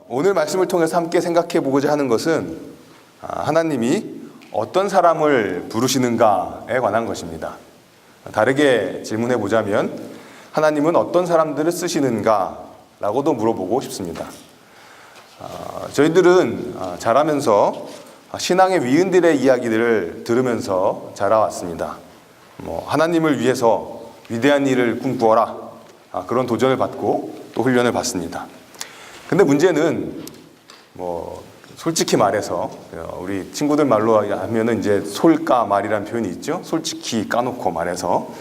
오늘 말씀을 통해서 함께 생각해 보고자 하는 것은 하나님이 어떤 사람을 부르시는가에 관한 것입니다. 다르게 질문해 보자면 하나님은 어떤 사람들을 쓰시는가 라고도 물어보고 싶습니다. 저희들은 자라면서 신앙의 위인들의 이야기들을 들으면서 자라왔습니다. 하나님을 위해서 위대한 일을 꿈꾸어라, 그런 도전을 받고 또 훈련을 받습니다. 근데 문제는 솔직히 말해서 우리 친구들 말로 하면은 이제 솔까 말이라는 표현이 있죠. 솔직히 까놓고 말해서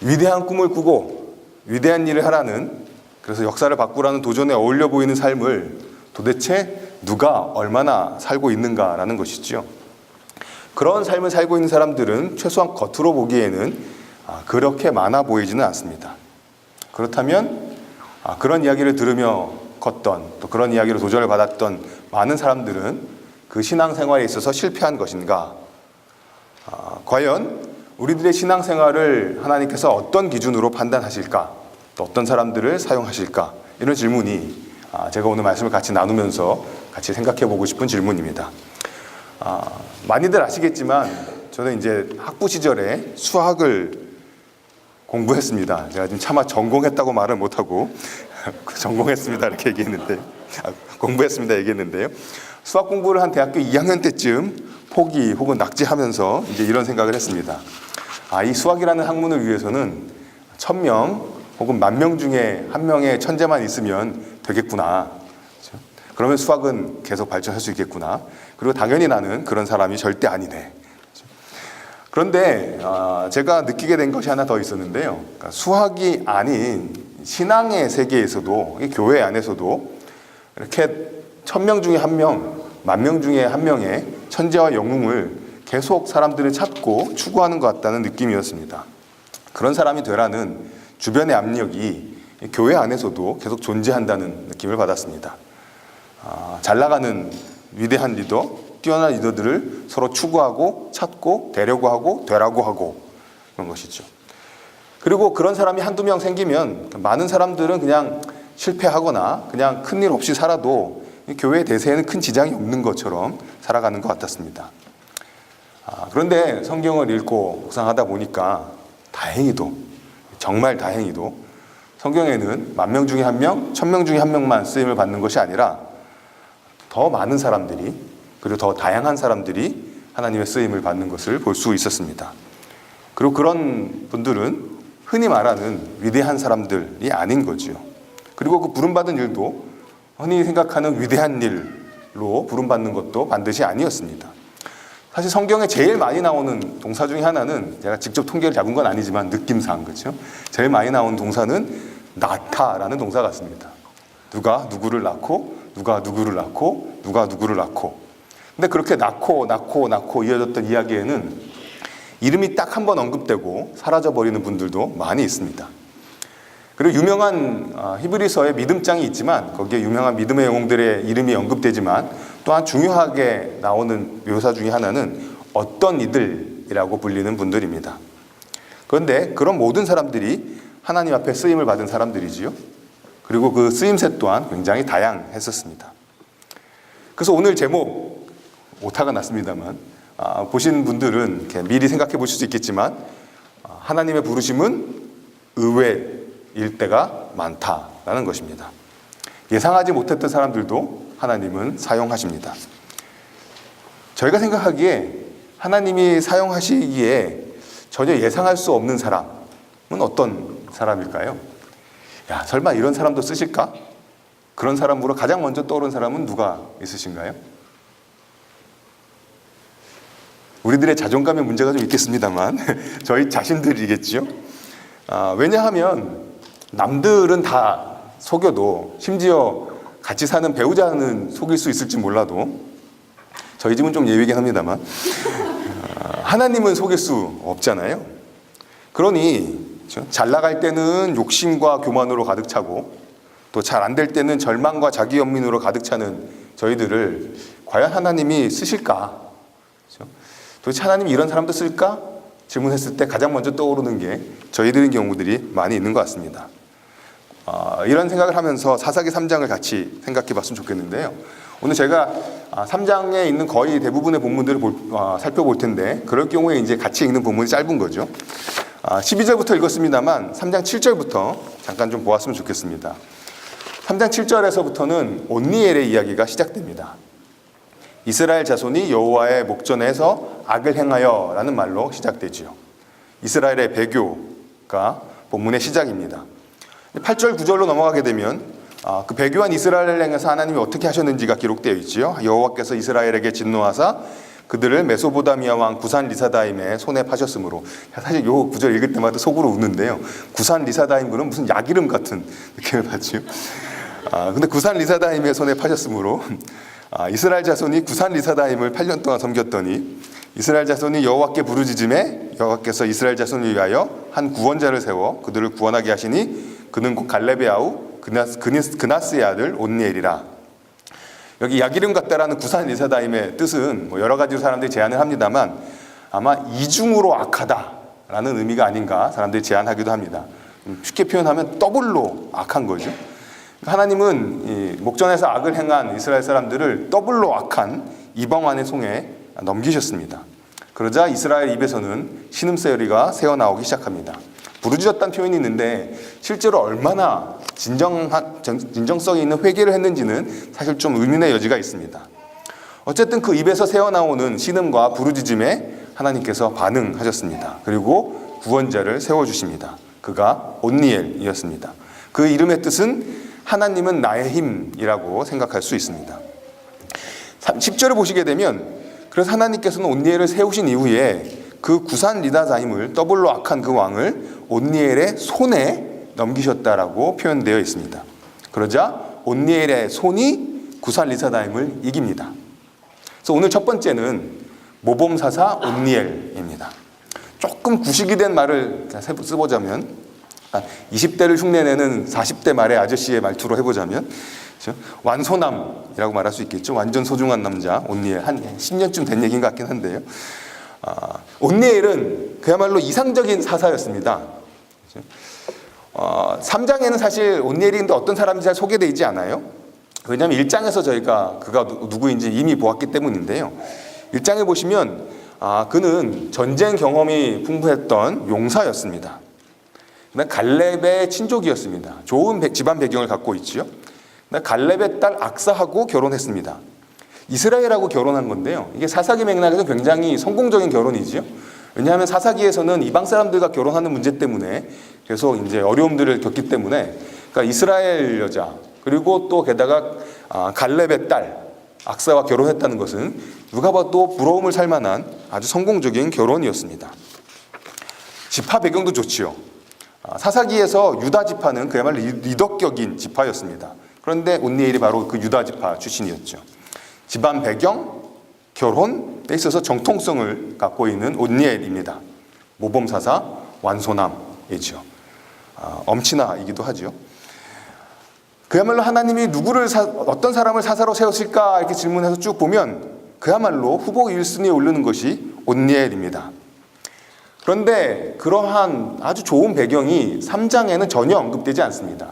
위대한 꿈을 꾸고 위대한 일을 하라는, 그래서 역사를 바꾸라는 도전에 어울려 보이는 삶을 도대체 누가 얼마나 살고 있는가라는 것이죠. 그런 삶을 살고 있는 사람들은 최소한 겉으로 보기에는 그렇게 많아 보이지는 않습니다. 그렇다면 그런 이야기를 들으며 걷던, 또 그런 이야기로 도전을 받았던 많은 사람들은 그 신앙생활에 있어서 실패한 것인가? 과연 우리들의 신앙생활을 하나님께서 어떤 기준으로 판단하실까? 또 어떤 사람들을 사용하실까? 이런 질문이 제가 오늘 말씀을 같이 나누면서 같이 생각해 보고 싶은 질문입니다. 많이들 아시겠지만 저는 이제 학부 시절에 수학을 공부했습니다. 제가 지금 차마 전공했다고 말을 못하고 전공했습니다 이렇게 얘기했는데, 공부했습니다 얘기했는데요. 수학 공부를 한 대학교 2학년 때쯤 포기 혹은 낙제하면서 이제 이런 생각을 했습니다. 이 수학이라는 학문을 위해서는 1000명 혹은 10,000명 중에 한 명의 천재만 있으면 되겠구나. 그러면 수학은 계속 발전할 수 있겠구나. 그리고 당연히 나는 그런 사람이 절대 아니네. 그런데 제가 느끼게 된 것이 하나 더 있었는데요. 그러니까 수학이 아닌 신앙의 세계에서도, 교회 안에서도 이렇게 1000명 중에 1명, 10,000명 중에 1명의 천재와 영웅을 계속 사람들을 찾고 추구하는 것 같다는 느낌이었습니다. 그런 사람이 되라는 주변의 압력이 교회 안에서도 계속 존재한다는 느낌을 받았습니다. 잘 나가는 위대한 리더, 뛰어난 리더들을 서로 추구하고 찾고 되려고 하고 되라고 하고 그런 것이죠. 그리고 그런 사람이 한두 명 생기면 많은 사람들은 그냥 실패하거나 그냥 큰일 없이 살아도 교회 대세에는 큰 지장이 없는 것처럼 살아가는 것 같았습니다. 그런데 성경을 읽고 묵상하다 보니까 다행히도, 정말 다행히도 성경에는 10,000명 중에 1명, 1000명 중에 1명만 쓰임을 받는 것이 아니라 더 많은 사람들이, 그리고 더 다양한 사람들이 하나님의 쓰임을 받는 것을 볼 수 있었습니다. 그리고 그런 분들은 흔히 말하는 위대한 사람들이 아닌 거죠. 그리고 그 부름받은 일도 흔히 생각하는 위대한 일로 부름받는 것도 반드시 아니었습니다. 사실 성경에 제일 많이 나오는 동사 중에 하나는, 제가 직접 통계를 잡은 건 아니지만 느낌상, 그렇죠? 제일 많이 나오는 동사는 낳다라는 동사 같습니다. 누가 누구를 낳고, 누가 누구를 낳고, 누가 누구를 낳고. 근데 그렇게 낳고 이어졌던 이야기에는 이름이 딱 한 번 언급되고 사라져버리는 분들도 많이 있습니다. 그리고 유명한 히브리서에 믿음장이 있지만 거기에 유명한 믿음의 영웅들의 이름이 언급되지만 또한 중요하게 나오는 묘사 중에 하나는 어떤 이들이라고 불리는 분들입니다. 그런데 그런 모든 사람들이 하나님 앞에 쓰임을 받은 사람들이지요. 그리고 그 쓰임새 또한 굉장히 다양했었습니다. 그래서 오늘 제목, 오타가 났습니다만 보신 분들은 이렇게 미리 생각해 보실 수 있겠지만 하나님의 부르심은 의외일 때가 많다라는 것입니다. 예상하지 못했던 사람들도 하나님은 사용하십니다. 저희가 생각하기에 하나님이 사용하시기에 전혀 예상할 수 없는 사람은 어떤 사람일까요? 야, 설마 이런 사람도 쓰실까? 그런 사람으로 가장 먼저 떠오른 사람은 누가 있으신가요? 우리들의 자존감에 문제가 좀 있겠습니다만 저희 자신들이겠죠. 왜냐하면 남들은 다 속여도, 심지어 같이 사는 배우자는 속일 수 있을지 몰라도, 저희 집은 좀 예외이긴 합니다만 하나님은 속일 수 없잖아요. 그러니 잘 나갈 때는 욕심과 교만으로 가득 차고 또 잘 안 될 때는 절망과 자기 연민으로 가득 차는 저희들을 과연 하나님이 쓰실까? 도대체 하나님이 이런 사람도 쓸까? 질문했을 때 가장 먼저 떠오르는 게 저희들의 경우들이 많이 있는 것 같습니다. 이런 생각을 하면서 사사기 3장을 같이 생각해 봤으면 좋겠는데요. 오늘 제가 3장에 있는 거의 대부분의 본문들을 살펴볼 텐데, 그럴 경우에 이제 같이 읽는 본문이 짧은 거죠. 12절부터 읽었습니다만 3장 7절부터 잠깐 좀 보았으면 좋겠습니다. 3장 7절에서부터는 온니엘의 이야기가 시작됩니다. 이스라엘 자손이 여호와의 목전에서 악을 행하여 라는 말로 시작되지요. 이스라엘의 배교가 본문의 시작입니다. 8절 9절로 넘어가게 되면 그 배교한 이스라엘을 향해서 하나님이 어떻게 하셨는지가 기록되어 있지요. 여호와께서 이스라엘에게 진노하사 그들을 메소보다미아 왕 구산 리사다임의 손에 파셨으므로. 사실 요 구절 읽을 때마다 속으로 웃는데요. 구산 리사다임 그럼 무슨 약 이름 같은 느낌을 받지요. 근데 구산 리사다임의 손에 파셨으므로 이스라엘 자손이 구산 리사다임을 8년 동안 섬겼더니 이스라엘 자손이 여호와께 부르짖음에 여호와께서 이스라엘 자손을 위하여 한 구원자를 세워 그들을 구원하게 하시니 그는 곧 갈렙의 아우 그나스의 아들 온니엘이라. 여기 약 이름 같다라는 구산 리사다임의 뜻은 여러 가지로 사람들이 제안을 합니다만 아마 이중으로 악하다라는 의미가 아닌가 사람들이 제안하기도 합니다. 쉽게 표현하면 더블로 악한 거죠. 하나님은 이 목전에서 악을 행한 이스라엘 사람들을 더블로 악한 이방원의 손에 넘기셨습니다. 그러자 이스라엘 입에서는 신음소리가 새어나오기 시작합니다. 부르짖었다는 표현이 있는데 실제로 얼마나 진정성이 있는 회개를 했는지는 사실 좀 의문의 여지가 있습니다. 어쨌든 그 입에서 새어나오는 신음과 부르짖음에 하나님께서 반응하셨습니다. 그리고 구원자를 세워주십니다. 그가 온니엘이었습니다. 그 이름의 뜻은 하나님은 나의 힘이라고 생각할 수 있습니다. 10절을 보시게 되면 그래서 하나님께서는 온니엘을 세우신 이후에 그 구산 리사다임을 더블로 악한 그 왕을 온니엘의 손에 넘기셨다라고 표현되어 있습니다. 그러자 온니엘의 손이 구산 리사다임을 이깁니다. 그래서 오늘 첫 번째는 모범사사 온니엘입니다. 조금 구식이 된 말을 써보자면 20대를 흉내내는 40대 말의 아저씨의 말투로 해보자면 완소남이라고 말할 수 있겠죠. 완전 소중한 남자 온니엘. 한 10년쯤 된 얘기인 것 같긴 한데요. 온니엘은 그야말로 이상적인 사사였습니다. 3장에는 사실 온니엘인데 어떤 사람인지 잘 소개되어 있지 않아요. 왜냐하면 1장에서 저희가 그가 누구인지 이미 보았기 때문인데요. 1장에 보시면 그는 전쟁 경험이 풍부했던 용사였습니다. 갈렙의 친족이었습니다. 좋은 집안 배경을 갖고 있지요. 갈렙의 딸 악사하고 결혼했습니다. 이스라엘하고 결혼한 건데요. 이게 사사기 맥락에서 굉장히 성공적인 결혼이지요. 왜냐하면 사사기에서는 이방 사람들과 결혼하는 문제 때문에 계속 이제 어려움들을 겪기 때문에 그러니까 이스라엘 여자 그리고 또 게다가 갈렙의 딸 악사와 결혼했다는 것은 누가 봐도 부러움을 살 만한 아주 성공적인 결혼이었습니다. 지파 배경도 좋지요. 사사기에서 유다 지파는 그야말로 리더격인 지파였습니다. 그런데 온니엘이 바로 그 유다 지파 출신이었죠. 집안 배경, 결혼에 있어서 정통성을 갖고 있는 온니엘입니다. 모범사사, 완소남이죠. 엄친아이기도 하죠. 그야말로 하나님이 어떤 사람을 사사로 세웠을까 이렇게 질문해서 쭉 보면 그야말로 후보 1순위에 오르는 것이 온니엘입니다. 그런데 그러한 아주 좋은 배경이 3장에는 전혀 언급되지 않습니다.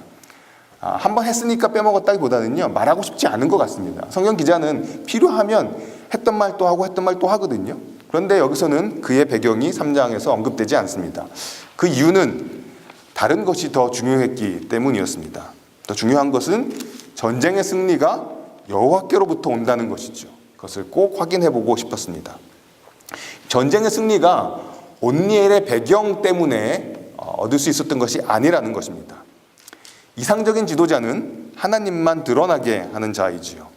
한번 했으니까 빼먹었다기보다는요, 말하고 싶지 않은 것 같습니다. 성경 기자는 필요하면 했던 말 또 하고 했던 말 또 하거든요. 그런데 여기서는 그의 배경이 3장에서 언급되지 않습니다. 그 이유는 다른 것이 더 중요했기 때문이었습니다. 더 중요한 것은 전쟁의 승리가 여호와께로부터 온다는 것이죠. 그것을 꼭 확인해보고 싶었습니다. 전쟁의 승리가 온니엘의 배경 때문에 얻을 수 있었던 것이 아니라는 것입니다. 이상적인 지도자는 하나님만 드러나게 하는 자이지요.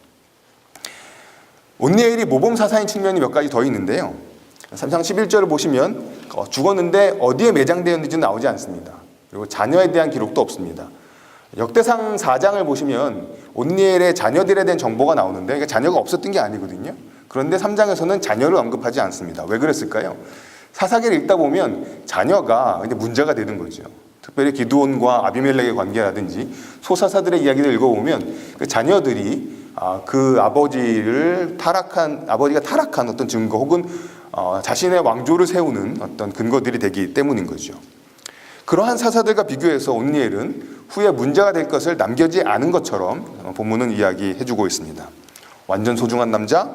온니엘이 모범사사인 측면이 몇 가지 더 있는데요. 3장 11절을 보시면 죽었는데 어디에 매장되었는지는 나오지 않습니다. 그리고 자녀에 대한 기록도 없습니다. 역대상 4장을 보시면 온니엘의 자녀들에 대한 정보가 나오는데 그러니까 자녀가 없었던 게 아니거든요. 그런데 3장에서는 자녀를 언급하지 않습니다. 왜 그랬을까요? 사사기를 읽다 보면 자녀가 이제 문제가 되는 거죠. 특별히 기드온과 아비멜렉의 관계라든지 소사사들의 이야기를 읽어보면 그 자녀들이 그 아버지가 타락한 어떤 증거 혹은 자신의 왕조를 세우는 어떤 근거들이 되기 때문인 거죠. 그러한 사사들과 비교해서 온니엘은 후에 문제가 될 것을 남겨지 않은 것처럼 본문은 이야기해주고 있습니다. 완전 소중한 남자,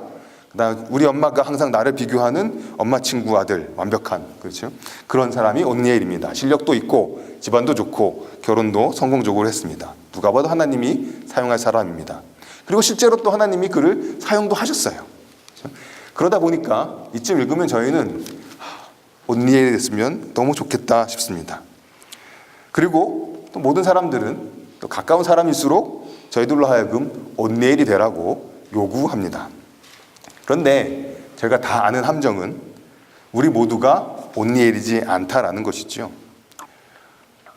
그다음 우리 엄마가 항상 나를 비교하는 엄마 친구 아들, 완벽한, 그렇죠? 그런 사람이 온니엘입니다. 실력도 있고 집안도 좋고 결혼도 성공적으로 했습니다. 누가 봐도 하나님이 사용할 사람입니다. 그리고 실제로 또 하나님이 그를 사용도 하셨어요. 그렇죠? 그러다 보니까 이쯤 읽으면 저희는 온니엘이 됐으면 너무 좋겠다 싶습니다. 그리고 또 모든 사람들은 또 가까운 사람일수록 저희들로 하여금 온니엘이 되라고 요구합니다. 그런데 제가 다 아는 함정은 우리 모두가 온니엘이지 않다라는 것이죠.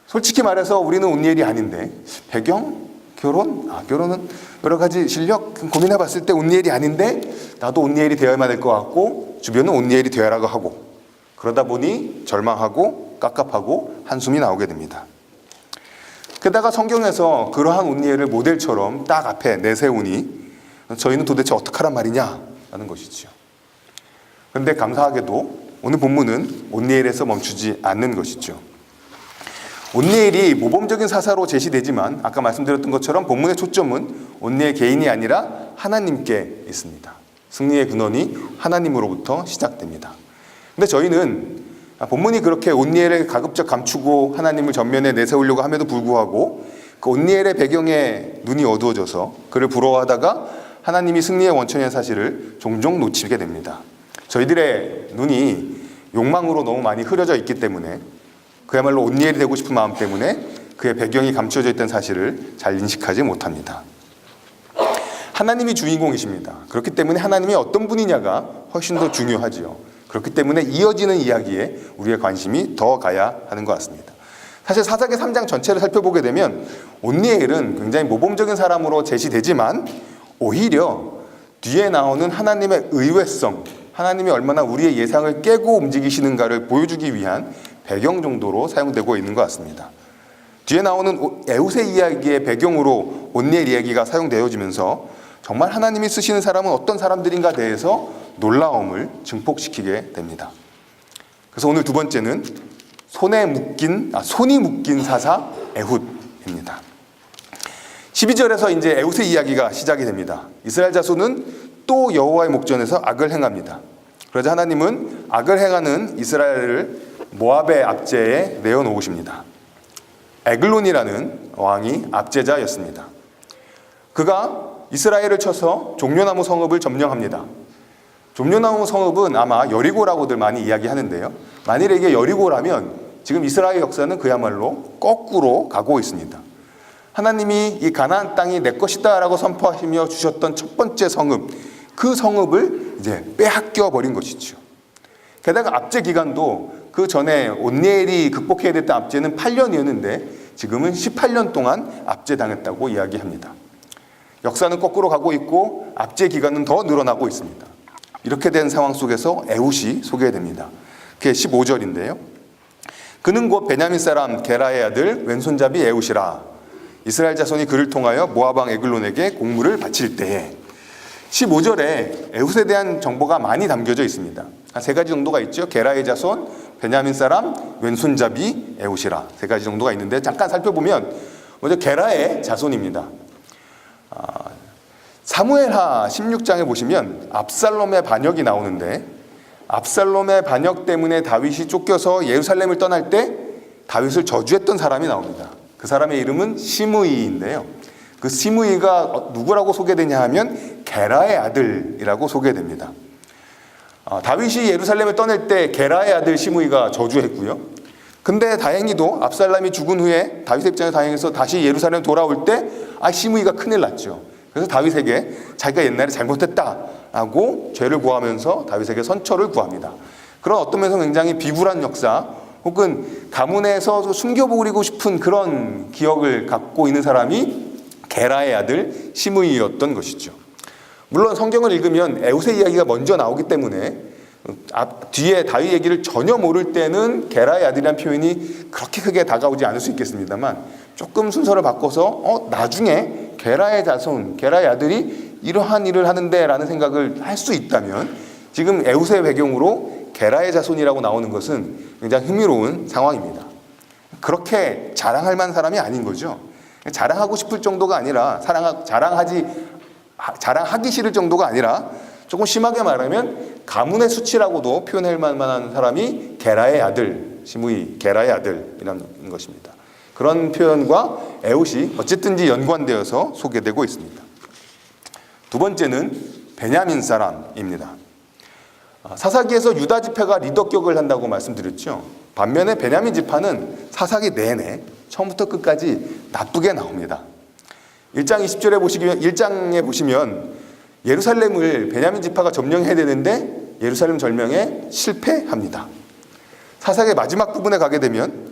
솔직히 말해서 우리는 온니엘이 아닌데 배경? 결혼은 여러 가지 실력 고민해 봤을 때 온니엘이 아닌데 나도 온니엘이 되어야만 될 것 같고 주변은 온니엘이 되어라고 하고 그러다 보니 절망하고 깝깝하고 한숨이 나오게 됩니다. 게다가 성경에서 그러한 온니엘을 모델처럼 딱 앞에 내세우니 저희는 도대체 어떡하란 말이냐 라는 것이죠. 그런데 감사하게도 오늘 본문은 온니엘에서 멈추지 않는 것이죠. 온니엘이 모범적인 사사로 제시되지만 아까 말씀드렸던 것처럼 본문의 초점은 온니엘 개인이 아니라 하나님께 있습니다. 승리의 근원이 하나님으로부터 시작됩니다. 근데 저희는 본문이 그렇게 온니엘을 가급적 감추고 하나님을 전면에 내세우려고 함에도 불구하고 그 온니엘의 배경에 눈이 어두워져서 그를 부러워하다가 하나님이 승리의 원천의 사실을 종종 놓치게 됩니다. 저희들의 눈이 욕망으로 너무 많이 흐려져 있기 때문에 그야말로 온니엘이 되고 싶은 마음 때문에 그의 배경이 감춰져 있던 사실을 잘 인식하지 못합니다. 하나님이 주인공이십니다. 그렇기 때문에 하나님이 어떤 분이냐가 훨씬 더 중요하지요. 그렇기 때문에 이어지는 이야기에 우리의 관심이 더 가야 하는 것 같습니다. 사실 사사기 3장 전체를 살펴보게 되면 온니엘은 굉장히 모범적인 사람으로 제시되지만 오히려 뒤에 나오는 하나님의 의외성, 하나님이 얼마나 우리의 예상을 깨고 움직이시는가를 보여주기 위한 배경 정도로 사용되고 있는 것 같습니다. 뒤에 나오는 에훗의 이야기의 배경으로 온니엘 이야기가 사용되어지면서 정말 하나님이 쓰시는 사람은 어떤 사람들인가 대해서 놀라움을 증폭시키게 됩니다. 그래서 오늘 두 번째는 손이 묶인 사사 에훗입니다. 12절에서 이제 에훗의 이야기가 시작이 됩니다. 이스라엘 자손은 또 여호와의 목전에서 악을 행합니다. 그러자 하나님은 악을 행하는 이스라엘을 모압의 압제에 내어놓으십니다. 에글론이라는 왕이 압제자였습니다. 그가 이스라엘을 쳐서 종려나무 성읍을 점령합니다. 종려나무 성읍은 아마 여리고라고들 많이 이야기하는데요. 만일에 이게 여리고라면 지금 이스라엘 역사는 그야말로 거꾸로 가고 있습니다. 하나님이 이 가나안 땅이 내 것이다 라고 선포하시며 주셨던 첫 번째 성읍, 그 성읍을 이제 빼앗겨 버린 것이죠. 게다가 압제 기간도 그 전에 온니엘이 극복해야 됐던 압제는 8년이었는데 지금은 18년 동안 압제당했다고 이야기합니다. 역사는 거꾸로 가고 있고 압제 기간은 더 늘어나고 있습니다. 이렇게 된 상황 속에서 에훗이 소개됩니다. 그게 15절인데요. 그는 곧 베냐민 사람 게라의 아들 왼손잡이 에훗이라. 이스라엘 자손이 그를 통하여 모압 왕 에글론에게 공물을 바칠 때에. 15절에 에훗에 대한 정보가 많이 담겨져 있습니다. 한 세 가지 정도가 있죠. 게라의 자손, 베냐민 사람, 왼손잡이 에훗이라. 세 가지 정도가 있는데 잠깐 살펴보면 먼저 게라의 자손입니다. 사무엘하 16장에 보시면 압살롬의 반역이 나오는데 압살롬의 반역 때문에 다윗이 쫓겨서 예루살렘을 떠날 때 다윗을 저주했던 사람이 나옵니다. 그 사람의 이름은 시므이인데요. 그 시므이가 누구라고 소개되냐 하면 게라의 아들이라고 소개됩니다. 다윗이 예루살렘을 떠날 때 게라의 아들 시므이가 저주했고요. 근데 다행히도 압살롬이 죽은 후에 다윗의 입장에서 다행해서 다시 예루살렘 돌아올 때 시므이가 큰일 났죠. 그래서 다윗에게 자기가 옛날에 잘못했다라고 죄를 구하면서 다윗에게 선처를 구합니다. 그런 어떤 면에서 굉장히 비굴한 역사 혹은 가문에서 숨겨버리고 싶은 그런 기억을 갖고 있는 사람이 게라의 아들 시므이였던 것이죠. 물론 성경을 읽으면 에훗의 이야기가 먼저 나오기 때문에 뒤에 다윗 얘기를 전혀 모를 때는 게라의 아들이라는 표현이 그렇게 크게 다가오지 않을 수 있겠습니다만 조금 순서를 바꿔서 나중에 게라의 자손, 게라의 아들이 이러한 일을 하는데 라는 생각을 할 수 있다면 지금 에훗의 배경으로 게라의 자손이라고 나오는 것은 굉장히 흥미로운 상황입니다. 그렇게 자랑할 만한 사람이 아닌 거죠. 자랑하고 싶을 정도가 아니라 자랑하기 싫을 정도가 아니라 조금 심하게 말하면 가문의 수치라고도 표현할 만한 사람이 게라의 아들, 시므이 게라의 아들이라는 것입니다. 그런 표현과 에훗이 어쨌든지 연관되어서 소개되고 있습니다. 두 번째는 베냐민 사람입니다. 사사기에서 유다 지파가 리더격을 한다고 말씀드렸죠. 반면에 베냐민 지파는 사사기 내내 처음부터 끝까지 나쁘게 나옵니다. 1장에 보시면 예루살렘을 베냐민 지파가 점령해야 되는데 예루살렘 점령에 실패합니다. 사사기 마지막 부분에 가게 되면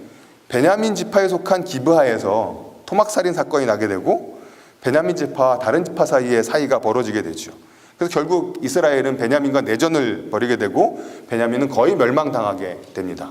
베냐민 지파에 속한 기브하에서 토막살인 사건이 나게 되고 베냐민 지파와 다른 지파 사이에 사이가 벌어지게 되죠. 그래서 결국 이스라엘은 베냐민과 내전을 벌이게 되고 베냐민은 거의 멸망당하게 됩니다.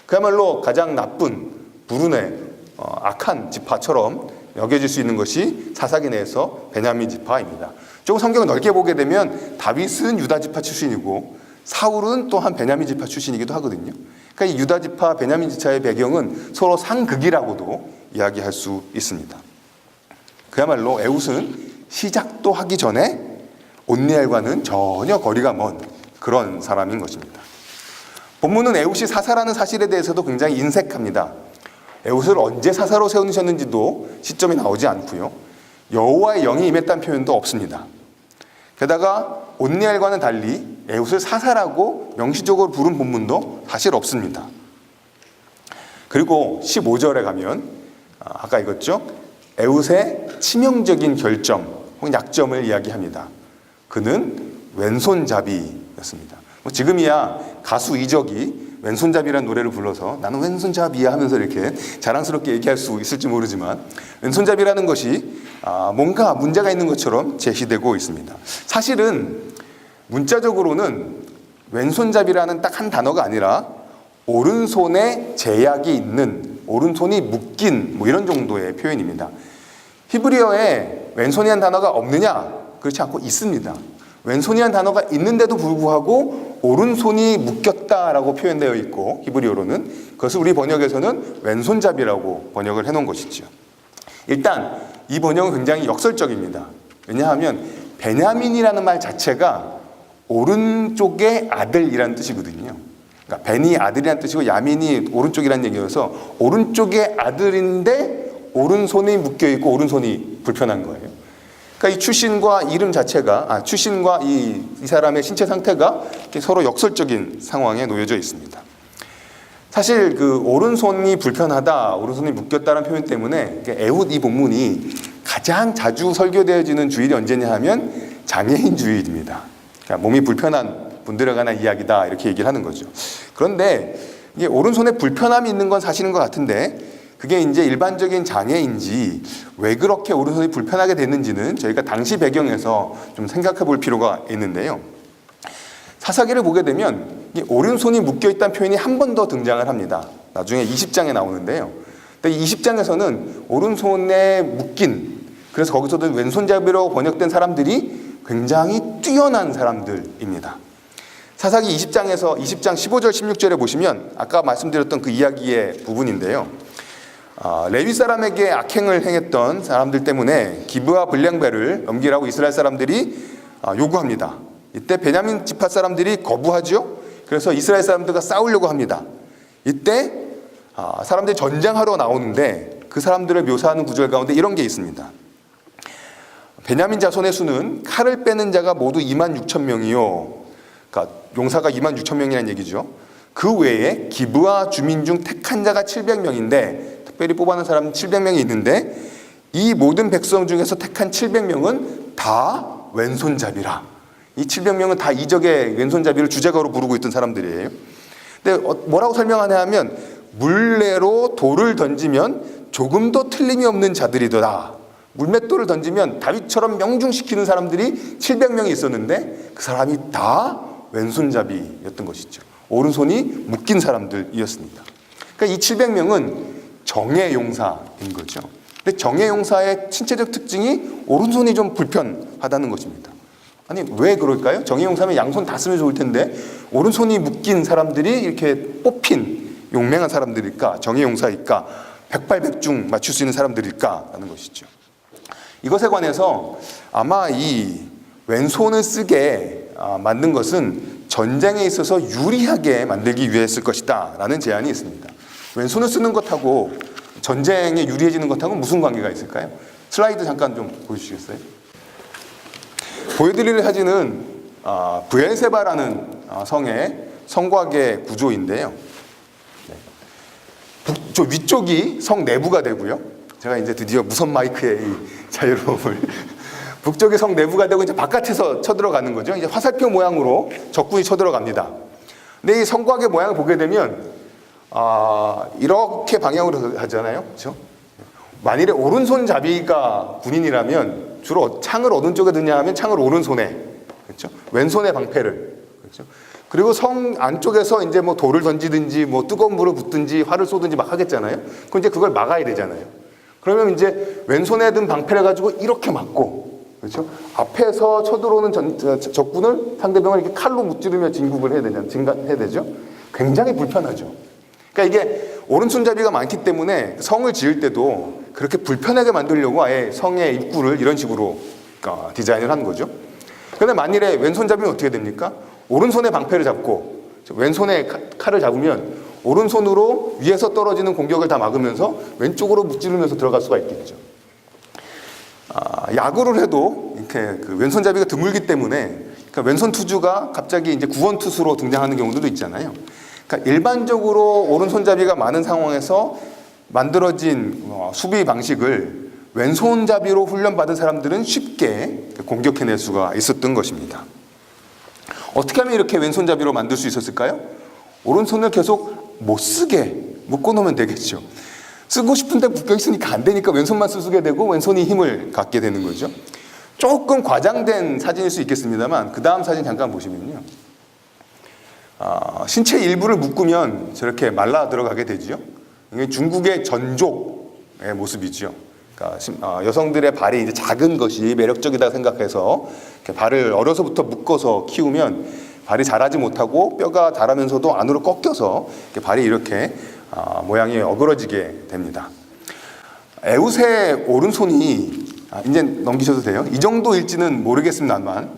그야말로 가장 나쁜 불운의 악한 지파처럼 여겨질 수 있는 것이 사사기 내에서 베냐민 지파입니다. 조금 성경을 넓게 보게 되면 다윗은 유다 지파 출신이고 사울은 또한 베냐민 지파 출신이기도 하거든요. 그러니까 이 유다 지파 베냐민 지파의 배경은 서로 상극이라고도 이야기할 수 있습니다. 그야말로 에훗은 시작도 하기 전에 온니엘과는 전혀 거리가 먼 그런 사람인 것입니다. 본문은 에훗이 사사라는 사실에 대해서도 굉장히 인색합니다. 에훗을 언제 사사로 세우셨는지도 시점이 나오지 않고요. 여호와의 영이 임했다는 표현도 없습니다. 게다가 온니엘과는 달리 에훗을 사사라고 명시적으로 부른 본문도 사실 없습니다. 그리고 15절에 가면 아까 읽었죠? 에훗의 치명적인 결점 혹은 약점을 이야기합니다. 그는 왼손잡이였습니다. 지금이야 가수 이적이 왼손잡이라는 노래를 불러서 나는 왼손잡이야 하면서 이렇게 자랑스럽게 얘기할 수 있을지 모르지만 왼손잡이라는 것이 뭔가 문제가 있는 것처럼 제시되고 있습니다. 사실은 문자적으로는 왼손잡이라는 딱 한 단어가 아니라 오른손에 제약이 있는, 오른손이 묶인 이런 정도의 표현입니다. 히브리어에 왼손이라는 단어가 없느냐? 그렇지 않고 있습니다. 왼손이라는 단어가 있는데도 불구하고 오른손이 묶였다라고 표현되어 있고 히브리어로는 그것을 우리 번역에서는 왼손잡이라고 번역을 해놓은 것이죠. 일단 이 번역은 굉장히 역설적입니다. 왜냐하면 베냐민이라는 말 자체가 오른쪽의 아들이라는 뜻이거든요. 그러니까 벤이 아들이라는 뜻이고 야민이 오른쪽이라는 얘기여서 오른쪽의 아들인데 오른손이 묶여있고 오른손이 불편한 거예요. 그러니까 이 출신과 이름 자체가 출신과 이 사람의 신체 상태가 서로 역설적인 상황에 놓여져 있습니다. 사실 그 오른손이 불편하다, 오른손이 묶였다는 표현 때문에 에훗 이 본문이 가장 자주 설교되어지는 주일이 언제냐 하면 장애인 주일입니다. 그러니까 몸이 불편한 분들에 관한 이야기다 이렇게 얘기를 하는 거죠. 그런데 이게 오른손에 불편함이 있는 건 사실인 것 같은데 그게 이제 일반적인 장애인지 왜 그렇게 오른손이 불편하게 됐는지는 저희가 당시 배경에서 좀 생각해 볼 필요가 있는데요. 사사기를 보게 되면 이 오른손이 묶여있다는 표현이 한 번 더 등장을 합니다. 나중에 20장에 나오는데요. 근데 20장에서는 오른손에 묶인, 그래서 거기서도 왼손잡이로 번역된 사람들이 굉장히 뛰어난 사람들입니다. 사사기 20장 15절 16절에 보시면 아까 말씀드렸던 그 이야기의 부분인데요. 레위 사람에게 악행을 행했던 사람들 때문에 기브와 블량벨을 넘기라고 이스라엘 사람들이 요구합니다. 이때 베냐민 지파 사람들이 거부하죠. 그래서 이스라엘 사람들과 싸우려고 합니다. 이때 사람들이 전쟁하러 나오는데 그 사람들을 묘사하는 구절 가운데 이런 게 있습니다. 베냐민 자손의 수는 칼을 빼는 자가 모두 26,000명이요. 그러니까 용사가 26,000명이라는 얘기죠. 그 외에 기브와 주민 중 택한 자가 700명인데 특별히 뽑아낸 사람은 700명이 있는데 이 모든 백성 중에서 택한 700명은 다 왼손잡이라. 이 700명은 다 이적의 왼손잡이를 주제가로 부르고 있던 사람들이에요. 근데 뭐라고 설명하냐 하면 물레로 돌을 던지면 조금도 틀림이 없는 자들이더라. 물맷돌을 던지면 다윗처럼 명중시키는 사람들이 700명이 있었는데 그 사람이 다 왼손잡이였던 것이죠. 오른손이 묶인 사람들이었습니다. 그러니까 이 700명은 정예용사인 거죠. 근데 정예용사의 신체적 특징이 오른손이 좀 불편하다는 것입니다. 아니 왜 그럴까요? 정예용사면 양손 다 쓰면 좋을 텐데 오른손이 묶인 사람들이 이렇게 뽑힌 용맹한 사람들일까? 정의 용사일까? 백발백중 맞출 수 있는 사람들일까? 라는 것이죠. 이것에 관해서 아마 이 왼손을 쓰게 만든 것은 전쟁에 있어서 유리하게 만들기 위해서일 것이다 라는 제안이 있습니다. 왼손을 쓰는 것하고 전쟁에 유리해지는 것하고 무슨 관계가 있을까요? 슬라이드 잠깐 좀 보여주시겠어요? 보여드릴 사진은 브엘세바라는 성의 성곽의 구조인데요. 저 위쪽이 성 내부가 되고요. 제가 이제 드디어 무선 마이크의 이 자유로움을 북쪽의 성 내부가 되고 이제 바깥에서 쳐들어가는 거죠. 이제 화살표 모양으로 적군이 쳐들어갑니다. 근데 이 성곽의 모양을 보게 되면 이렇게 방향으로 하잖아요. 그렇죠? 만일에 오른손잡이가 군인이라면 주로 창을 어느 쪽에 드냐 하면 창을 오른손에, 그렇죠? 왼손에 방패를, 그렇죠? 그리고 성 안쪽에서 이제 뭐 돌을 던지든지 뭐 뜨거운 물을 붓든지 활을 쏘든지 막 하겠잖아요. 그럼 이제 그걸 막아야 되잖아요. 그러면 이제 왼손에 든 방패를 가지고 이렇게 막고, 그렇죠? 앞에서 쳐들어오는 적군을 상대방을 이렇게 칼로 무찌르며 진국을 해야 되죠. 굉장히 불편하죠. 그러니까 이게 오른손잡이가 많기 때문에 성을 지을 때도 그렇게 불편하게 만들려고 아예 성의 입구를 이런 식으로 디자인을 한 거죠. 그런데 만일에 왼손잡이면 어떻게 됩니까? 오른손에 방패를 잡고 왼손에 칼을 잡으면 오른손으로 위에서 떨어지는 공격을 다 막으면서 왼쪽으로 무찌르면서 들어갈 수가 있겠죠. 야구를 해도 이렇게 그 왼손잡이가 드물기 때문에 그러니까 왼손 투수가 갑자기 이제 구원 투수로 등장하는 경우도 있잖아요. 그러니까 일반적으로 오른손잡이가 많은 상황에서 만들어진 수비 방식을 왼손잡이로 훈련받은 사람들은 쉽게 공격해낼 수가 있었던 것입니다. 어떻게 하면 이렇게 왼손잡이로 만들 수 있었을까요? 오른손을 계속 못 쓰게 묶어놓으면 되겠죠. 쓰고 싶은데 묶여있으니까 안 되니까 왼손만 쓰게 되고 왼손이 힘을 갖게 되는 거죠. 조금 과장된 사진일 수 있겠습니다만 그 다음 사진 잠깐 보시면요. 신체 일부를 묶으면 저렇게 말라 들어가게 되죠. 이게 중국의 전족의 모습이죠. 그러니까 여성들의 발이 이제 작은 것이 매력적이다 생각해서 발을 어려서부터 묶어서 키우면 발이 자라지 못하고 뼈가 자라면서도 안으로 꺾여서 발이 이렇게 모양이 어그러지게 됩니다. 에웃의 오른손이 이제 넘기셔도 돼요. 이 정도일지는 모르겠습니다만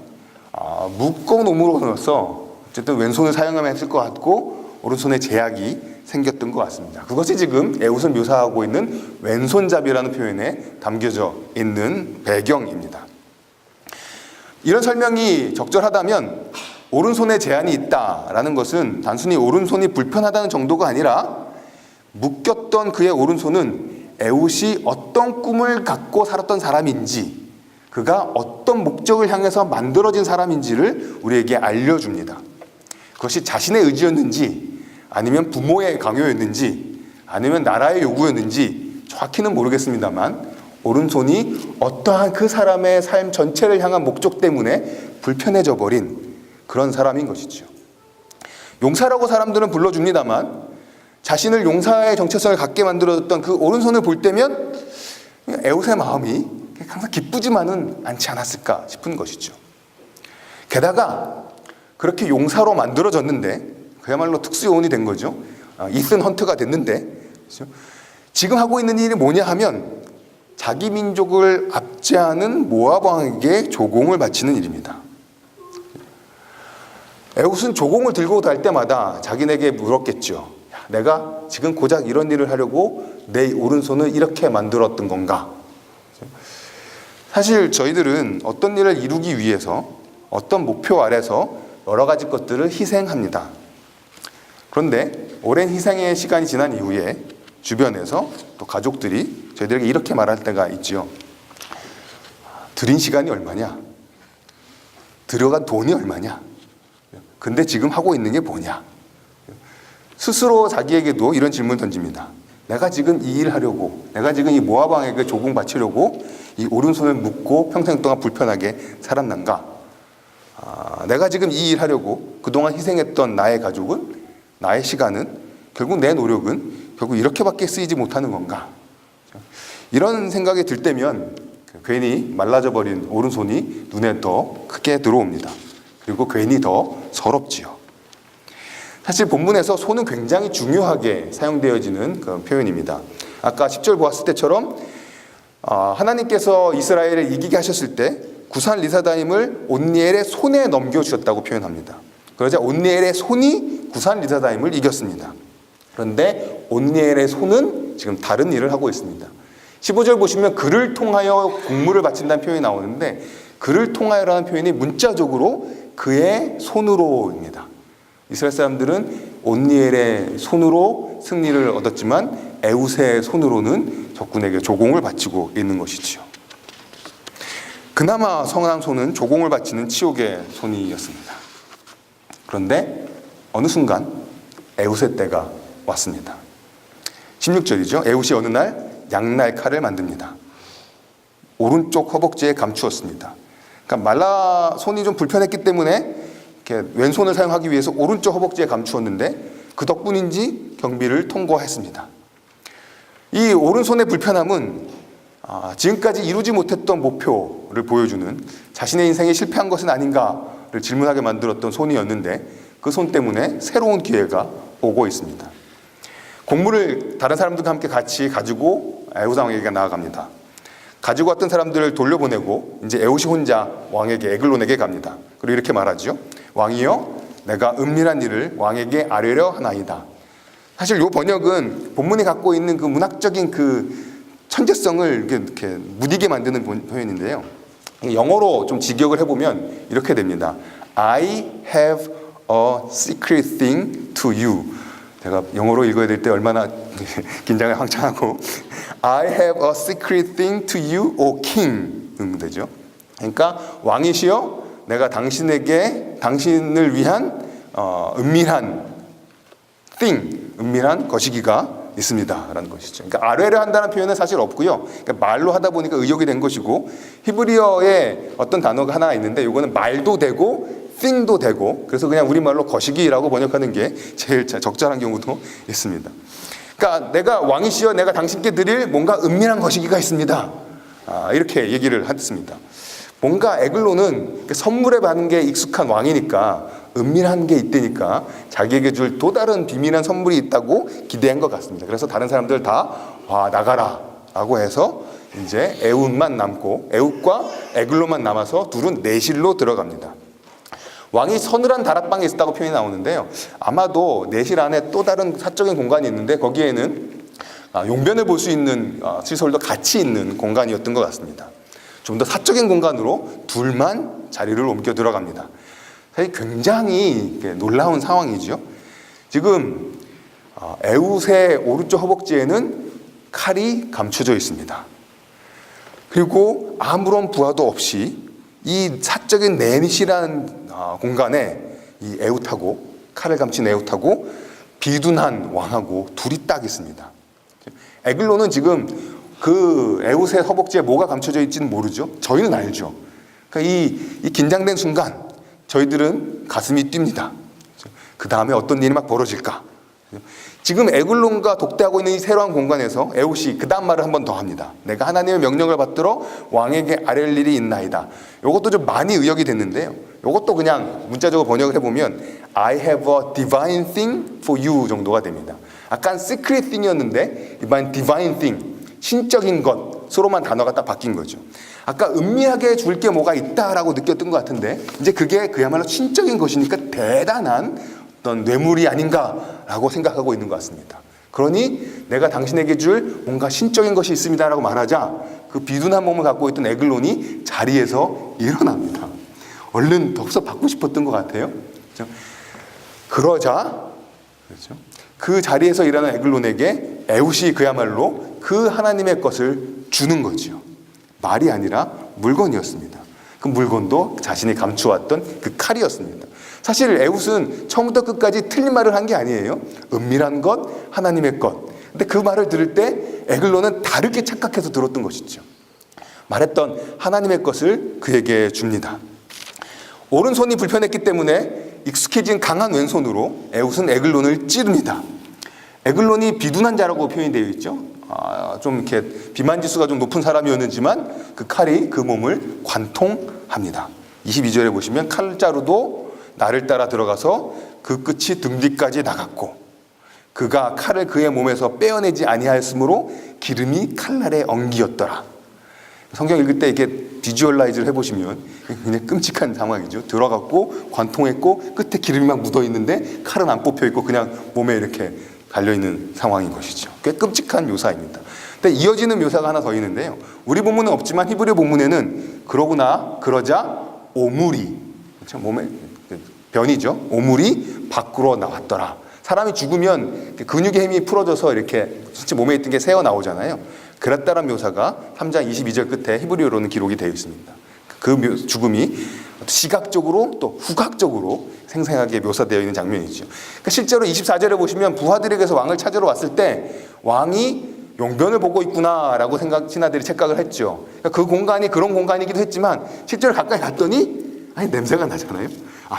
묶어놓음으로써 어쨌든 왼손을 사용하면 했을 것 같고 오른손에 제약이 생겼던 것 같습니다. 그것이 지금 에웃을 묘사하고 있는 왼손잡이라는 표현에 담겨져 있는 배경입니다. 이런 설명이 적절하다면 오른손에 제한이 있다라는 것은 단순히 오른손이 불편하다는 정도가 아니라 묶였던 그의 오른손은 에웃이 어떤 꿈을 갖고 살았던 사람인지 그가 어떤 목적을 향해서 만들어진 사람인지를 우리에게 알려줍니다. 그것이 자신의 의지였는지 아니면 부모의 강요였는지 아니면 나라의 요구였는지 정확히는 모르겠습니다만 오른손이 어떠한 그 사람의 삶 전체를 향한 목적 때문에 불편해져 버린 그런 사람인 것이죠. 용사라고 사람들은 불러줍니다만 자신을 용사의 정체성을 갖게 만들어줬던 그 오른손을 볼 때면 에웃의 마음이 항상 기쁘지만은 않지 않았을까 싶은 것이죠. 게다가 그렇게 용사로 만들어졌는데 그야말로 특수요원이 된 거죠. 이슨 헌트가 됐는데 그렇죠? 지금 하고 있는 일이 뭐냐 하면 자기 민족을 압제하는 모압 왕에게 조공을 바치는 일입니다. 에웃은 조공을 들고 갈 때마다 자기네게 물었겠죠. 내가 지금 고작 이런 일을 하려고 내 오른손을 이렇게 만들었던 건가? 사실 저희들은 어떤 일을 이루기 위해서 어떤 목표 아래서 여러 가지 것들을 희생합니다. 그런데 오랜 희생의 시간이 지난 이후에 주변에서 또 가족들이 저희들에게 이렇게 말할 때가 있지요. 들인 시간이 얼마냐? 들어간 돈이 얼마냐? 근데 지금 하고 있는 게 뭐냐? 스스로 자기에게도 이런 질문을 던집니다. 내가 지금 이 일을 하려고, 내가 지금 이 모압 왕에게 조공 바치려고 이 오른손을 묶고 평생 동안 불편하게 살았는가? 내가 지금 이 일을 하려고 그동안 희생했던 나의 가족은, 나의 시간은, 결국 내 노력은 결국 이렇게밖에 쓰이지 못하는 건가? 이런 생각이 들 때면 괜히 말라져 버린 오른손이 눈에 더 크게 들어옵니다. 그리고 괜히 더 서럽지요. 사실 본문에서 손은 굉장히 중요하게 사용되어지는 그 표현입니다. 아까 10절 보았을 때처럼 하나님께서 이스라엘을 이기게 하셨을 때 구산 리사다임을 온니엘의 손에 넘겨주셨다고 표현합니다. 그러자 온니엘의 손이 구산 리사다임을 이겼습니다. 그런데 온니엘의 손은 지금 다른 일을 하고 있습니다. 15절 보시면 그를 통하여 곡물을 바친다는 표현이 나오는데 그를 통하여라는 표현이 문자적으로 그의 손으로입니다. 이스라엘 사람들은 온니엘의 손으로 승리를 얻었지만 에웃의 손으로는 적군에게 조공을 바치고 있는 것이지요. 그나마 선한 손은 조공을 바치는 치욕의 손이었습니다. 그런데 어느 순간 에웃의 때가 왔습니다. 16절이죠. 에웃이 어느 날 양날 칼을 만듭니다. 오른쪽 허벅지에 감추었습니다. 그러니까 손이 좀 불편했기 때문에 이렇게 왼손을 사용하기 위해서 오른쪽 허벅지에 감추었는데 그 덕분인지 경비를 통과했습니다. 이 오른손의 불편함은 지금까지 이루지 못했던 목표를 보여주는 자신의 인생에 실패한 것은 아닌가를 질문하게 만들었던 손이었는데 그 손 때문에 새로운 기회가 오고 있습니다. 곡물을 다른 사람들과 함께 같이 가지고 에웃 왕에게 나아갑니다. 가지고 왔던 사람들을 돌려보내고 이제 에웃이 혼자 왕에게 에글론에게 갑니다. 그리고 이렇게 말하죠. 왕이여, 내가 은밀한 일을 왕에게 아뢰려 하나이다. 사실 이 번역은 본문이 갖고 있는 그 문학적인 그 천재성을 이렇게 무디게 만드는 표현인데요. 영어로 좀 직역을 해보면 이렇게 됩니다. I have a secret thing to you. 제가 영어로 읽어야 될 때 얼마나 긴장을 황창하고 I have a secret thing to you, O king. 되죠. 그러니까 왕이시여, 내가 당신을 위한 은밀한 thing, 은밀한 거시기가 있습니다 라는 것이죠. 그러니까 아뢰려 한다는 표현은 사실 없고요. 그러니까 말로 하다 보니까 의역이 된 것이고 히브리어에 어떤 단어가 하나 있는데 이거는 말도 되고 thing도 되고 그래서 그냥 우리말로 거시기라고 번역하는 게 제일 적절한 경우도 있습니다. 그러니까 내가 왕이시여, 내가 당신께 드릴 뭔가 은밀한 거시기가 있습니다. 이렇게 얘기를 했습니다. 뭔가 에글론은 선물에 받는 게 익숙한 왕이니까 은밀한 게 있다니까 자기에게 줄 또 다른 비밀한 선물이 있다고 기대한 것 같습니다. 그래서 다른 사람들 다 나가라 라고 해서 이제 에웃만 남고 에웃과 에글론만 남아서 둘은 내실로 들어갑니다. 왕이 서늘한 다락방에 있었다고 표현이 나오는데요. 아마도 내실 안에 또 다른 사적인 공간이 있는데 거기에는 용변을 볼 수 있는 시설도 같이 있는 공간이었던 것 같습니다. 좀 더 사적인 공간으로 둘만 자리를 옮겨 들어갑니다. 사실 굉장히 놀라운 상황이죠. 지금 에웃의 오른쪽 허벅지에는 칼이 감춰져 있습니다. 그리고 아무런 부하도 없이 이 사적인 내실이라는 공간에 이 에웃하고 칼을 감춘 에웃하고 비둔한 왕하고 둘이 딱 있습니다. 에글론은 지금 그 에웃의 허벅지에 뭐가 감춰져 있지는 모르죠. 저희는 알죠. 그러니까 이 긴장된 순간 저희들은 가슴이 뜁니다. 그 다음에 어떤 일이 막 벌어질까? 지금 에글론과 독대하고 있는 이 세로한 공간에서 에웃이 그 다음 말을 한 번 더 합니다. 내가 하나님의 명령을 받들어 왕에게 아랠 일이 있나이다. 이것도 좀 많이 의역이 됐는데요. 이것도 그냥 문자적으로 번역을 해보면 I have a divine thing for you 정도가 됩니다. 아까 secret thing이었는데 이번 divine thing, 신적인 것으로만 단어가 딱 바뀐 거죠. 아까 은밀하게 줄 게 뭐가 있다라고 느꼈던 것 같은데 이제 그게 그야말로 신적인 것이니까 대단한 어떤 뇌물이 아닌가라고 생각하고 있는 것 같습니다. 그러니 내가 당신에게 줄 뭔가 신적인 것이 있습니다라고 말하자 그 비둔한 몸을 갖고 있던 에글론이 자리에서 일어납니다. 얼른 덥석 받고 싶었던 것 같아요. 그렇죠? 그러자 그렇죠? 그 자리에서 일어난 에글론에게 에웃이 그야말로 그 하나님의 것을 주는 거죠. 말이 아니라 물건이었습니다. 그 물건도 자신이 감추었던 그 칼이었습니다. 사실 에웃은 처음부터 끝까지 틀린 말을 한 게 아니에요. 은밀한 것, 하나님의 것. 근데 그 말을 들을 때 에글론은 다르게 착각해서 들었던 것이죠. 말했던 하나님의 것을 그에게 줍니다. 오른손이 불편했기 때문에 익숙해진 강한 왼손으로 에웃은 에글론을 찌릅니다. 에글론이 비둔한 자라고 표현이 되어 있죠. 좀 이렇게 비만지수가 좀 높은 사람이었는지만 그 칼이 그 몸을 관통합니다. 22절에 보시면 칼자루도 나를 따라 들어가서 그 끝이 등 뒤까지 나갔고 그가 칼을 그의 몸에서 빼어내지 아니하였으므로 기름이 칼날에 엉기었더라. 성경 읽을 때 이렇게 비주얼라이즈를 해보시면 굉장히 끔찍한 상황이죠. 들어갔고 관통했고 끝에 기름이 막 묻어있는데 칼은 안 뽑혀있고 그냥 몸에 이렇게 달려있는 상황인 것이죠. 꽤 끔찍한 묘사입니다. 근데 이어지는 묘사가 하나 더 있는데요. 우리 본문은 없지만 히브리 본문에는 그러자 오물이, 그렇죠? 몸에 변이죠. 오물이 밖으로 나왔더라. 사람이 죽으면 근육의 힘이 풀어져서 이렇게 진짜 몸에 있던 게 새어 나오잖아요. 그랬다는 묘사가 3장 22절 끝에 히브리어로는 기록이 되어 있습니다. 그 죽음이 시각적으로 또 후각적으로 생생하게 묘사되어 있는 장면이죠. 그러니까 실제로 24절에 보시면 부하들에게서 왕을 찾으러 왔을 때 왕이 용변을 보고 있구나라고 신하들이 착각을 했죠. 그러니까 그 공간이 그런 공간이기도 했지만 실제로 가까이 갔더니 냄새가 나잖아요.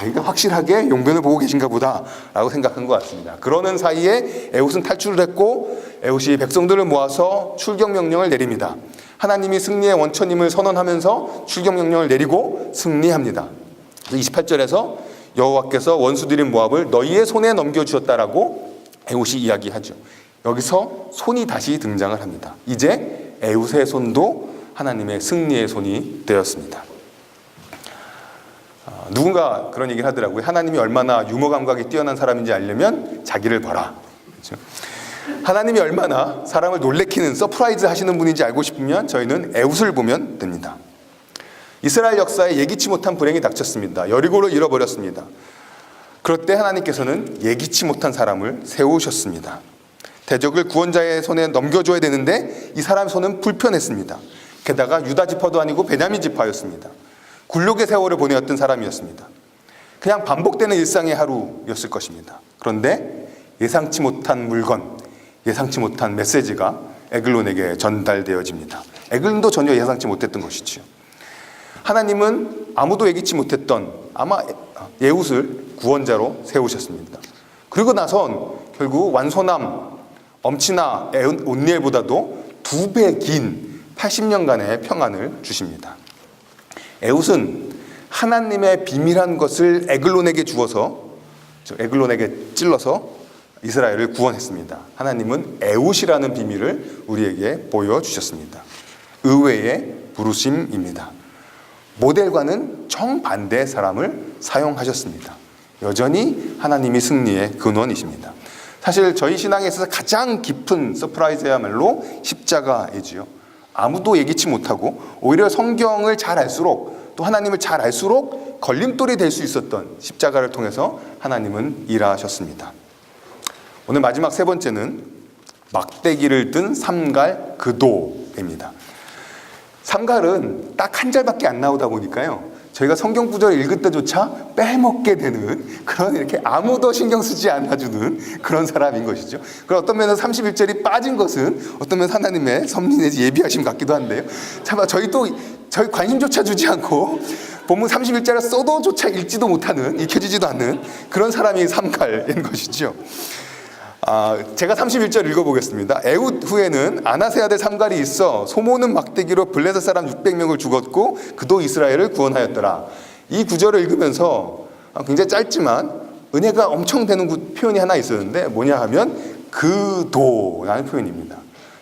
이거 확실하게 용변을 보고 계신가 보다라고 생각한 것 같습니다. 그러는 사이에 에훗은 탈출을 했고 에훗이 백성들을 모아서 출격 명령을 내립니다. 하나님이 승리의 원천임을 선언하면서 출격 명령을 내리고 승리합니다. 28절에서 여호와께서 원수들인 모압을 너희의 손에 넘겨주었다라고 에훗이 이야기하죠. 여기서 손이 다시 등장을 합니다. 이제 에훗의 손도 하나님의 승리의 손이 되었습니다. 누군가 그런 얘기를 하더라고요. 하나님이 얼마나 유머 감각이 뛰어난 사람인지 알려면 자기를 봐라. 그렇죠? 하나님이 얼마나 사람을 놀래키는 서프라이즈 하시는 분인지 알고 싶으면 저희는 에훗을 보면 됩니다. 이스라엘 역사에 예기치 못한 불행이 닥쳤습니다. 여리고를 잃어버렸습니다. 그럴 때 하나님께서는 예기치 못한 사람을 세우셨습니다. 대적을 구원자의 손에 넘겨줘야 되는데 이 사람의 손은 불편했습니다. 게다가 유다 지파도 아니고 베냐민 지파였습니다. 굴욕의 세월을 보내었던 사람이었습니다. 그냥 반복되는 일상의 하루였을 것입니다. 그런데 예상치 못한 물건, 예상치 못한 메시지가 에글론에게 전달되어집니다. 에글론도 전혀 예상치 못했던 것이죠. 하나님은 아무도 예기치 못했던 아마 에훗을 구원자로 세우셨습니다. 그리고 나선 결국 완소남, 엄친아 온니엘보다도 2배 긴 80년간의 평안을 주십니다. 에훗은 하나님의 비밀한 것을 에글론에게 주어서 에글론에게 찔러서 이스라엘을 구원했습니다. 하나님은 에훗이라는 비밀을 우리에게 보여주셨습니다. 의외의 부르심입니다. 모델과는 정반대의 사람을 사용하셨습니다. 여전히 하나님이 승리의 근원이십니다. 사실 저희 신앙에 있어서 가장 깊은 서프라이즈야말로 십자가이지요. 아무도 예기치 못하고 오히려 성경을 잘 알수록 또 하나님을 잘 알수록 걸림돌이 될 수 있었던 십자가를 통해서 하나님은 일하셨습니다. 오늘 마지막 세 번째는 막대기를 든 삼갈 그도입니다. 삼갈은 딱 한 절밖에 안 나오다 보니까요. 저희가 성경 구절을 읽을 때조차 빼먹게 되는 그런 이렇게 아무도 신경 쓰지 않아주는 그런 사람인 것이죠. 그리고 어떤 면에서 31절이 빠진 것은 어떤 면에서 하나님의 섭리 내지 예비하심 같기도 한데요. 참 저희 관심조차 주지 않고 본문 31절을 써도조차 읽지도 못하는, 읽혀지지도 않는 그런 사람이 삼갈인 것이죠. 제가 31절 읽어보겠습니다. 에훗 후에는 아나세 아들 삼갈이 있어 소모는 막대기로 블레셋 사람 600명을 죽었고 그도 이스라엘을 구원하였더라. 이 구절을 읽으면서 굉장히 짧지만 은혜가 엄청 되는 표현이 하나 있었는데 뭐냐 하면 그도라는 표현입니다.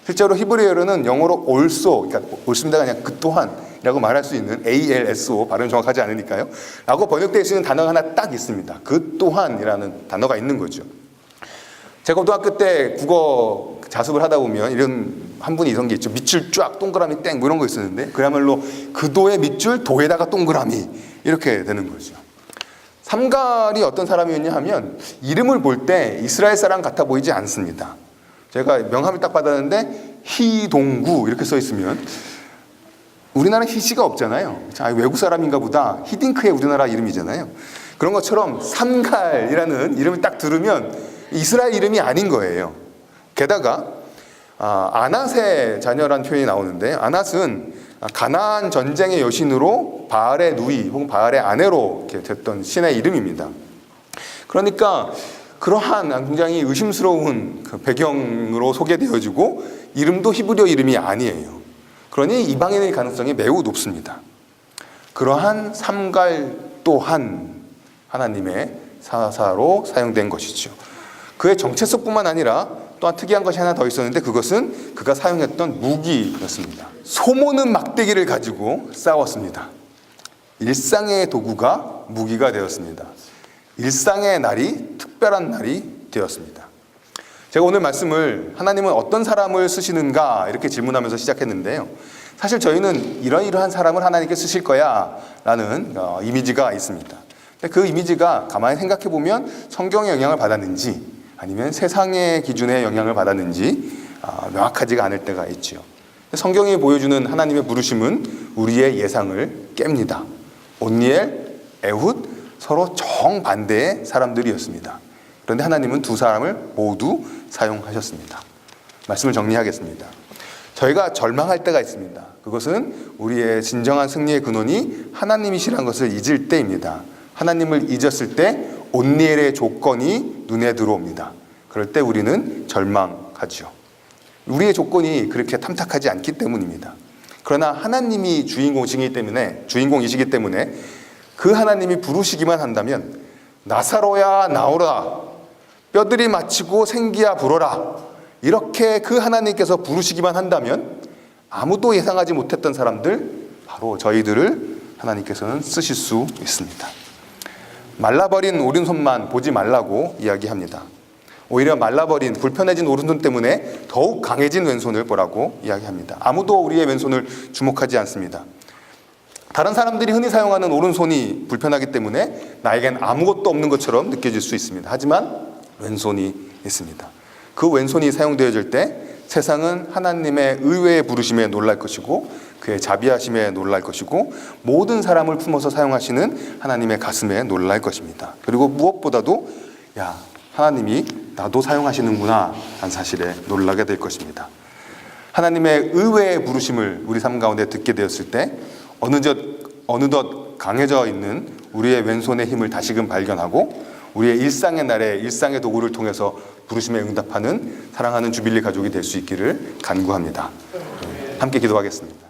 실제로 히브리어로는 영어로 also, 그러니까 olso입니다가 아니라 그 또한이라고 말할 수 있는 ALSO, 발음이 정확하지 않으니까요. 라고 번역되어 있는 단어가 하나 딱 있습니다. 그 또한이라는 단어가 있는 거죠. 제가 고등학교 때 국어 자습을 하다 보면 이런 한 분이 이런 게 있죠. 밑줄 쫙 동그라미 땡 뭐 이런 거 있었는데 그야말로 그도의 밑줄 도에다가 동그라미 이렇게 되는 거죠. 삼갈이 어떤 사람이었냐 하면 이름을 볼 때 이스라엘 사람 같아 보이지 않습니다. 제가 명함을 딱 받았는데 희동구 이렇게 써 있으면 우리나라는 희씨가 없잖아요. 외국 사람인가 보다. 히딩크의 우리나라 이름이잖아요. 그런 것처럼 삼갈이라는 이름을 딱 들으면 이스라엘 이름이 아닌 거예요. 게다가 아낫의 자녀라는 표현이 나오는데 아낫은 가나안 전쟁의 여신으로 바알의 누이 혹은 바알의 아내로 이렇게 됐던 신의 이름입니다. 그러니까 그러한 굉장히 의심스러운 배경으로 소개되어지고 이름도 히브리어 이름이 아니에요. 그러니 이방인의 가능성이 매우 높습니다. 그러한 삼갈 또한 하나님의 사사로 사용된 것이죠. 그의 정체성뿐만 아니라 또한 특이한 것이 하나 더 있었는데 그것은 그가 사용했던 무기였습니다. 소모는 막대기를 가지고 싸웠습니다. 일상의 도구가 무기가 되었습니다. 일상의 날이 특별한 날이 되었습니다. 제가 오늘 말씀을 하나님은 어떤 사람을 쓰시는가 이렇게 질문하면서 시작했는데요. 사실 저희는 이러이러한 사람을 하나님께 쓰실 거야 라는 이미지가 있습니다. 그 이미지가 가만히 생각해 보면 성경의 영향을 받았는지 아니면 세상의 기준의 영향을 받았는지 명확하지가 않을 때가 있죠. 성경이 보여주는 하나님의 부르심은 우리의 예상을 깹니다. 온니엘, 에훗 서로 정반대의 사람들이었습니다. 그런데 하나님은 두 사람을 모두 사용하셨습니다. 말씀을 정리하겠습니다. 저희가 절망할 때가 있습니다. 그것은 우리의 진정한 승리의 근원이 하나님이시라는 것을 잊을 때입니다. 하나님을 잊었을 때 온니엘의 조건이 눈에 들어옵니다. 그럴 때 우리는 절망하죠. 우리의 조건이 그렇게 탐탁하지 않기 때문입니다. 그러나 하나님이 주인공이시기 때문에 그 하나님이 부르시기만 한다면 나사로야 나오라, 뼈들이 맺히고 생기야 불어라, 이렇게 그 하나님께서 부르시기만 한다면 아무도 예상하지 못했던 사람들, 바로 저희들을 하나님께서는 쓰실 수 있습니다. 말라버린 오른손만 보지 말라고 이야기합니다. 오히려 말라버린 불편해진 오른손 때문에 더욱 강해진 왼손을 보라고 이야기합니다. 아무도 우리의 왼손을 주목하지 않습니다. 다른 사람들이 흔히 사용하는 오른손이 불편하기 때문에 나에겐 아무것도 없는 것처럼 느껴질 수 있습니다. 하지만 왼손이 있습니다. 그 왼손이 사용되어질 때 세상은 하나님의 의외의 부르심에 놀랄 것이고 그의 자비하심에 놀랄 것이고 모든 사람을 품어서 사용하시는 하나님의 가슴에 놀랄 것입니다. 그리고 무엇보다도 하나님이 나도 사용하시는구나 하는 사실에 놀라게 될 것입니다. 하나님의 의외의 부르심을 우리 삶 가운데 듣게 되었을 때 어느덧 강해져 있는 우리의 왼손의 힘을 다시금 발견하고 우리의 일상의 날에 일상의 도구를 통해서 부르심에 응답하는 사랑하는 주빌리 가족이 될 수 있기를 간구합니다. 함께 기도하겠습니다.